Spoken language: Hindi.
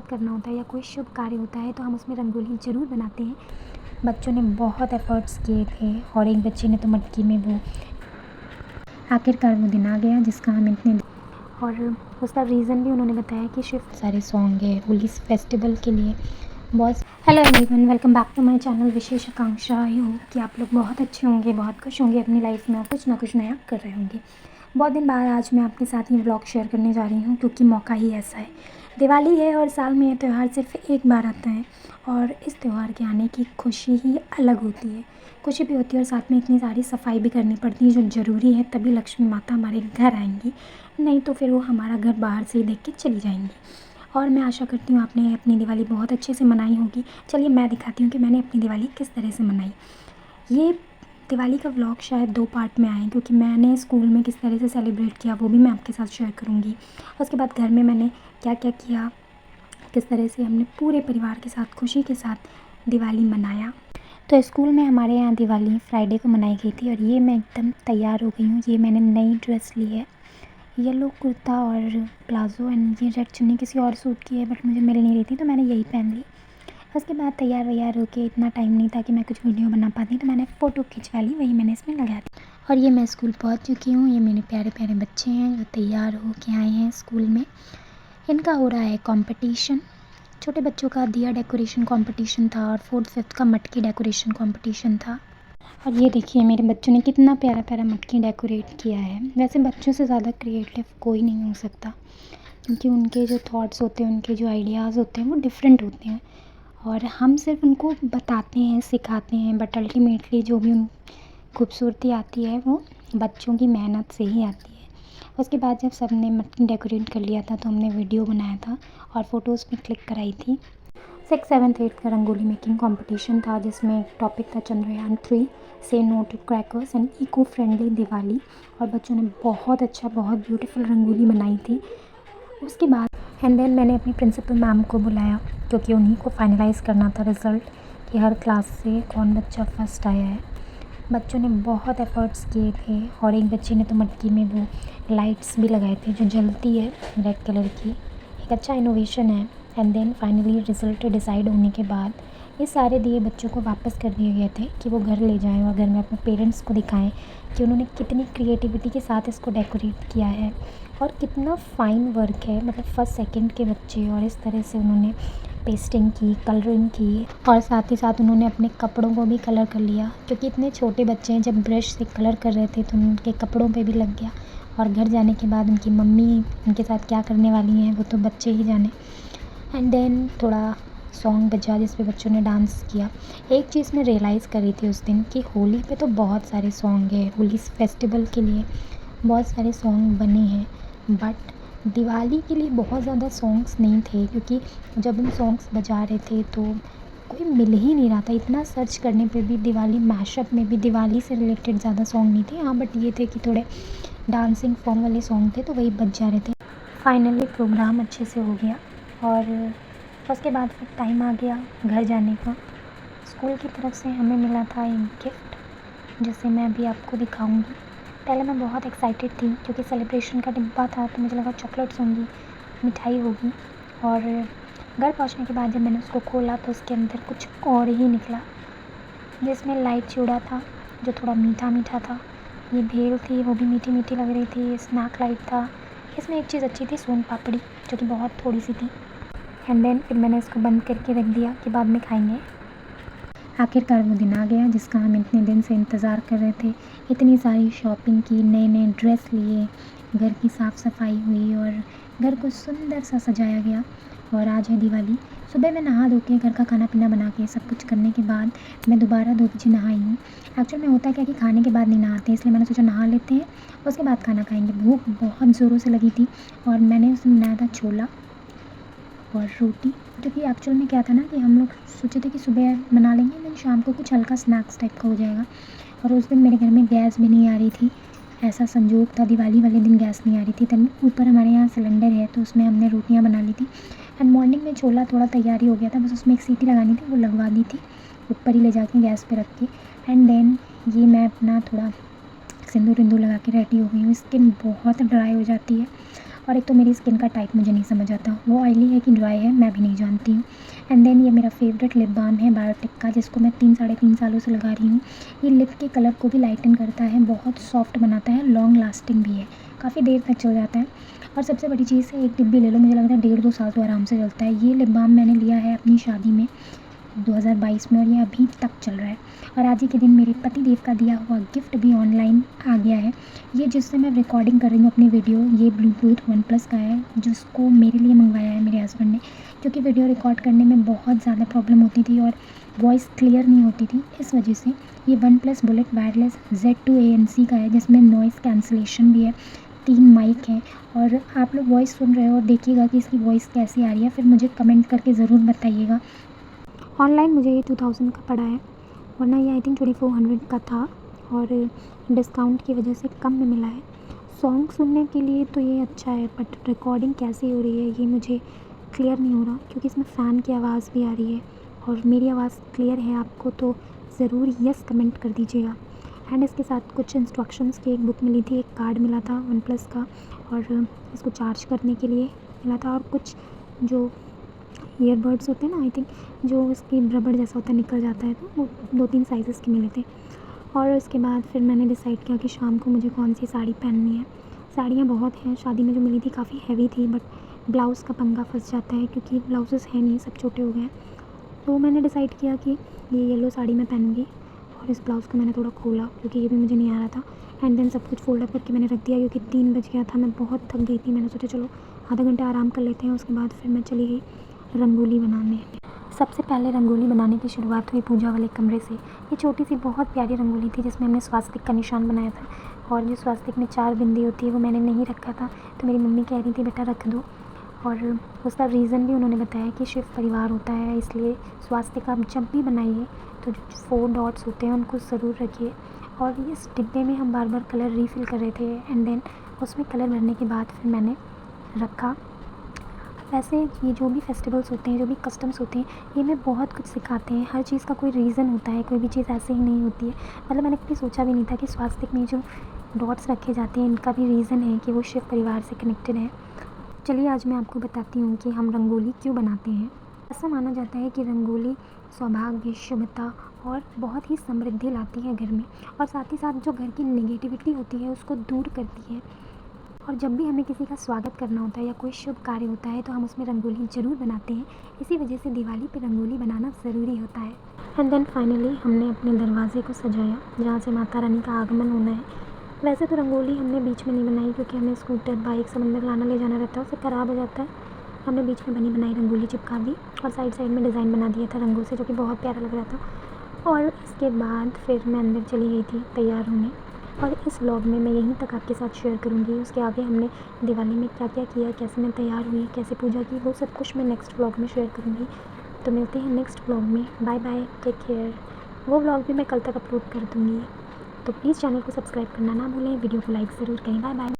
करना होता है या कोई शुभ कार्य होता है तो हम उसमें रंगोली ज़रूर बनाते हैं। बच्चों ने बहुत एफ़र्ट्स किए थे और एक बच्चे ने तो मटकी में वो आखिरकार वो दिन आ गया जिसका हम इतने और उसका रीज़न भी उन्होंने बताया कि सिर्फ सारे सॉन्ग है होली फेस्टिवल के लिए बहुत। Hello everyone, welcome back to my channel Vishesh Akanksha. I hope कि आप लोग बहुत अच्छे होंगे, बहुत खुश होंगे अपनी लाइफ में और कुछ ना कुछ नया कर रहे होंगे। बहुत दिन बाद आज मैं आपके साथ ये व्लॉग शेयर करने जा रही हूँ क्योंकि मौका ही ऐसा है। दिवाली है और साल में ये त्यौहार सिर्फ एक बार आता है और इस त्यौहार के आने की खुशी ही अलग होती है। खुशी भी होती है और साथ में इतनी सारी सफाई भी करनी पड़ती है जो ज़रूरी है, तभी लक्ष्मी माता हमारे घर आएंगी, नहीं तो फिर वो हमारा घर बाहर से ही देख के चली जाएंगी। और मैं आशा करती हूँ आपने अपनी दिवाली बहुत अच्छे से मनाई होगी। चलिए मैं दिखाती हूँ कि मैंने अपनी दिवाली किस तरह से मनाई। ये दिवाली का व्लॉग शायद 2 पार्ट में आए क्योंकि मैंने स्कूल में किस तरह से सेलिब्रेट किया वो भी मैं आपके साथ शेयर करूँगी। उसके बाद घर में मैंने क्या क्या किया, किस तरह से हमने पूरे परिवार के साथ खुशी के साथ दिवाली मनाया। तो स्कूल में हमारे यहाँ दिवाली फ्राइडे को मनाई गई थी और ये मैं एकदम तैयार हो गई हूँ। ये मैंने नई ड्रेस ली है, येलो कुर्ता और प्लाज़ो एंड ये रेड चुन्नी किसी और सूट की है बट मुझे मिल नहीं रही थी तो मैंने यही पहन ली। उसके बाद तैयार वैयार होके इतना टाइम नहीं था कि मैं कुछ वीडियो बना पाती तो मैंने फ़ोटो खिंचवा ली, वही मैंने इसमें लगा दी। और ये मैं स्कूल पहुंच चुकी हूँ। ये मेरे प्यारे प्यारे बच्चे हैं जो तैयार हो के आए हैं स्कूल में। इनका हो रहा है कंपटीशन। छोटे बच्चों का दिया डेकोरेशन कंपटीशन था और 4th 5th का मटकी डेकोरेशन कंपटीशन था। और ये देखिए मेरे बच्चों ने कितना प्यारा प्यारा मटकी डेकोरेट किया है। वैसे बच्चों से ज़्यादा क्रिएटिव कोई नहीं हो सकता क्योंकि उनके जो थॉट्स होते हैं, उनके जो आइडियाज़ होते हैं वो डिफरेंट होते हैं और हम सिर्फ उनको बताते हैं, सिखाते हैं, बट अल्टीमेटली जो भी खूबसूरती आती है वो बच्चों की मेहनत से ही आती है। उसके बाद जब सब ने मटकी डेकोरेट कर लिया था तो हमने वीडियो बनाया था और फ़ोटोज़ भी क्लिक कराई थी। 6th 7th 8th का रंगोली मेकिंग कंपटीशन था जिसमें टॉपिक था चंद्रयान 3 से no to crackers and eco friendly Diwali. और बच्चों ने बहुत अच्छा, बहुत ब्यूटीफुल रंगोली बनाई थी। उसके बाद एंड देन मैंने अपनी प्रिंसिपल मैम को बुलाया क्योंकि उन्हीं को फाइनलाइज़ करना था रिज़ल्ट कि हर क्लास से कौन बच्चा फ़र्स्ट आया है। बच्चों ने बहुत एफ़र्ट्स किए थे और एक बच्चे ने तो मटकी में वो लाइट्स भी लगाए थे जो जलती है रेड कलर की, एक अच्छा इनोवेशन है। And then finally result decide होने के बाद ये सारे दिए बच्चों को वापस कर दिए गए थे कि वो घर ले जाएं और घर में अपने पेरेंट्स को दिखाएं कि उन्होंने कितनी क्रिएटिविटी के साथ इसको डेकोरेट किया है और कितना फ़ाइन वर्क है। मतलब फर्स्ट सेकंड के बच्चे और इस तरह से उन्होंने पेस्टिंग की, कलरिंग की और साथ ही साथ उन्होंने अपने कपड़ों को भी कलर कर लिया क्योंकि इतने छोटे बच्चे हैं, जब ब्रश से कलर कर रहे थे तो उनके कपड़ों पे भी लग गया। और घर जाने के बाद उनकी मम्मी उनके साथ क्या करने वाली हैं वो तो बच्चे ही जाने। एंड देन थोड़ा सॉन्ग बजा जिस पे बच्चों ने डांस किया। एक चीज़ मैं रियलाइज़ कर रही थी उस दिन कि होली पे तो बहुत सारे सॉन्ग हैं, होली फेस्टिवल के लिए बहुत सारे सॉन्ग बने हैं बट दिवाली के लिए बहुत ज़्यादा सॉन्ग्स नहीं थे क्योंकि जब हम सॉन्ग्स बजा रहे थे तो कोई मिल ही नहीं रहा था। इतना सर्च करने पे भी दिवाली मैशअप में भी दिवाली से रिलेटेड ज़्यादा सॉन्ग नहीं थे। हाँ बट ये थे कि थोड़े डांसिंग फॉर्म वाले सॉन्ग थे तो वही बज जा रहे थे। फाइनली प्रोग्राम अच्छे से हो गया और उसके बाद फिर टाइम आ गया घर जाने का। स्कूल की तरफ से हमें मिला था एक गिफ्ट जिसे मैं अभी आपको दिखाऊंगी। पहले मैं बहुत एक्साइटेड थी क्योंकि सेलिब्रेशन का डिब्बा था तो मुझे लगा चॉकलेट्स होंगी, मिठाई होगी। और घर पहुंचने के बाद जब मैंने उसको खोला तो उसके अंदर कुछ और ही निकला जिसमें लाइट चूड़ा था जो थोड़ा मीठा मीठा था। ये भेल थी वो भी मीठी मीठी लग रही थी। स्नैक लाइट था। इसमें एक चीज़ अच्छी थी, सोन पापड़ी, जो कि बहुत थोड़ी सी थी। एंड देन फिर मैंने इसको बंद करके रख दिया कि बाद में खाएंगे। आखिरकार वो दिन आ गया जिसका हम इतने दिन से इंतज़ार कर रहे थे। इतनी सारी शॉपिंग की, नए नए ड्रेस लिए, घर की साफ़ सफाई हुई और घर को सुंदर सा सजाया गया। और आज है दिवाली। सुबह मैं नहा धो के घर का खाना पीना बना के सब कुछ करने के बाद मैं दोबारा 2 बजे नहाई हूँ। एक्चुअल में होता क्या कि खाने के बाद नहीं नहाते, इसलिए मैंने सोचा नहा लेते हैं उसके बाद खाना खाएंगे। भूख बहुत ज़ोरों से लगी थी और मैंने उसमें बनाया था छोला और रोटी। क्योंकि एक्चुअल में क्या था ना कि हम लोग सोचे थे कि सुबह बना लेंगे लेकिन शाम को कुछ हल्का स्नैक्स टाइप का हो जाएगा। और उस दिन मेरे घर में गैस भी नहीं आ रही थी, ऐसा संजोग था दिवाली वाले दिन गैस नहीं आ रही थी। तब ऊपर हमारे यहाँ सिलेंडर है तो उसमें हमने रोटियाँ बना ली थी। एंड मॉर्निंग में छोला थोड़ा तैयारी हो गया था, बस उसमें एक सीटी लगानी थी, वो लगवा दी थी ऊपर ही ले जाके गैस पे रख के। एंड देन ये मैं अपना थोड़ा सिंदूर विंदूर लगा के रेडी हो गई हूँ। स्किन बहुत ड्राई हो जाती है और एक तो मेरी स्किन का टाइप मुझे नहीं समझ आता, वो ऑयली है कि ड्राई है मैं भी नहीं जानती हूँ। एंड देन ये मेरा फेवरेट लिप बाम है बायोटिक का, जिसको मैं 3 साढ़े 3 सालों से लगा रही हूँ। ये लिप के कलर को भी लाइटन करता है, बहुत सॉफ्ट बनाता है, लॉन्ग लास्टिंग भी है, काफ़ी देर तक चल जाता है। और सबसे बड़ी चीज़ है, एक डिब्बी ले लो, मुझे लग रहा है 1.5-2 साल तो आराम से चलता है। ये लिप बाम मैंने लिया है अपनी शादी में 2022 में और ये अभी तक चल रहा है। और आज ही के दिन मेरे पति देव का दिया हुआ गिफ्ट भी ऑनलाइन आ गया है। ये जिससे मैं रिकॉर्डिंग कर रही हूँ अपनी वीडियो, ये ब्लूटूथ वन प्लस का है, जिसको मेरे लिए मंगवाया है मेरे हस्बैंड ने, क्योंकि वीडियो रिकॉर्ड करने में बहुत ज़्यादा प्रॉब्लम होती थी और वॉइस क्लियर नहीं होती थी, इस वजह से। ये one plus bullet wireless Z2 ANC का है, जिसमें नॉइज़ कैंसिलेशन भी है, 3 माइक हैं। और आप लोग वॉइस सुन रहे हो और देखिएगा कि इसकी वॉइस कैसी आ रही है, फिर मुझे कमेंट करके ज़रूर बताइएगा। ऑनलाइन मुझे ये 2000 का पड़ा है, वरना ये आई थिंक 2400 का था और डिस्काउंट की वजह से कम में मिला है। सॉन्ग सुनने के लिए तो ये अच्छा है, बट रिकॉर्डिंग कैसी हो रही है ये मुझे क्लियर नहीं हो रहा, क्योंकि इसमें फ़ैन की आवाज़ भी आ रही है। और मेरी आवाज़ क्लियर है आपको तो ज़रूर यस कमेंट कर दीजिएगा। एंड इसके साथ कुछ इंस्ट्रक्शंस की एक बुक मिली थी, एक कार्ड मिला था वन प्लस का, और इसको चार्ज करने के लिए मिला था, और कुछ जो ईयरबड्स होते हैं ना, आई थिंक जो इसकी रबड़ जैसा होता है निकल जाता है, तो वो 2-3 साइज़ेस के मिले थे। और उसके बाद फिर मैंने डिसाइड किया कि शाम को मुझे कौन सी साड़ी पहननी है। साड़ियाँ बहुत हैं, शादी में जो मिली थी काफ़ी हैवी थी, बट ब्लाउज़ का पंगा फंस जाता है क्योंकि ब्लाउजेस हैं नहीं, सब छोटे हो गए हैं। तो मैंने डिसाइड किया कि ये येलो साड़ी मैं पहनूंगी, और इस ब्लाउज़ को मैंने थोड़ा खोला क्योंकि ये भी मुझे नहीं आ रहा था। एंड देन सब कुछ फोल्ड अप करके मैंने रख दिया क्योंकि 3 बज गया था, मैं बहुत थक गई थी। मैंने सोचा चलो आधा घंटा आराम कर लेते हैं, उसके बाद फिर मैं चली गई रंगोली बनाने। सबसे पहले रंगोली बनाने की शुरुआत हुई पूजा वाले कमरे से। ये छोटी सी बहुत प्यारी रंगोली थी जिसमें हमने स्वास्तिक का निशान बनाया था, और जो स्वास्तिक में 4 बिंदी होती है वो मैंने नहीं रखा था, तो मेरी मम्मी कह रही थी बेटा रख दो। और उसका रीज़न भी उन्होंने बताया कि शिव परिवार होता है, इसलिए स्वास्तिक आप जब भी बनाइए तो जो 4 डॉट्स होते हैं उनको ज़रूर रखिए। और इस डिब्बे में हम बार बार कलर रीफ़िल कर रहे थे, एंड देन उसमें कलर भरने के बाद फिर मैंने रखा। वैसे ये जो भी फेस्टिवल्स होते हैं, जो भी कस्टम्स होते हैं, ये हमें बहुत कुछ सिखाते हैं। हर चीज़ का कोई रीज़न होता है, कोई भी चीज़ ऐसे ही नहीं होती है। मतलब मैंने कभी सोचा भी नहीं था कि स्वास्तिक में जो डॉट्स रखे जाते हैं इनका भी रीज़न है कि वो शिव परिवार से कनेक्टेड है। चलिए आज मैं आपको बताती हूँ कि हम रंगोली क्यों बनाते हैं। ऐसा माना जाता है कि रंगोली सौभाग्य, शुभता और बहुत ही समृद्धि लाती है घर में, और साथ ही साथ जो घर की नेगेटिविटी होती है उसको दूर करती है। और जब भी हमें किसी का स्वागत करना होता है या कोई शुभ कार्य होता है तो हम उसमें रंगोली ज़रूर बनाते हैं। इसी वजह से दिवाली पे रंगोली बनाना ज़रूरी होता है। एंड देन फाइनली हमने अपने दरवाजे को सजाया जहाँ से माता रानी का आगमन होना है। वैसे तो रंगोली हमने बीच में नहीं बनाई क्योंकि हमें स्कूटर, बाइक, समंदर लाना ले जाना रहता है, उससे ख़राब हो जाता है। हमने बीच में बनी बनाई रंगोली चिपका दी और साइड साइड में डिज़ाइन बना दिया था रंगों से, जो कि बहुत प्यारा लग रहा था। और इसके बाद फिर मैं अंदर चली गई थी तैयार होने, और इस व्लॉग में मैं यहीं तक आपके साथ शेयर करूँगी। उसके आगे हमने दिवाली में क्या क्या किया, कैसे मैं तैयार हुई, कैसे पूजा की, वो सब कुछ मैं नेक्स्ट व्लॉग में शेयर करूँगी। तो मिलते हैं नेक्स्ट व्लॉग में। Bye bye, take care. वो व्लॉग भी मैं कल तक अपलोड कर दूँगी, तो प्लीज़ चैनल को सब्सक्राइब करना ना भूलें, वीडियो को लाइक ज़रूर करें। Bye bye.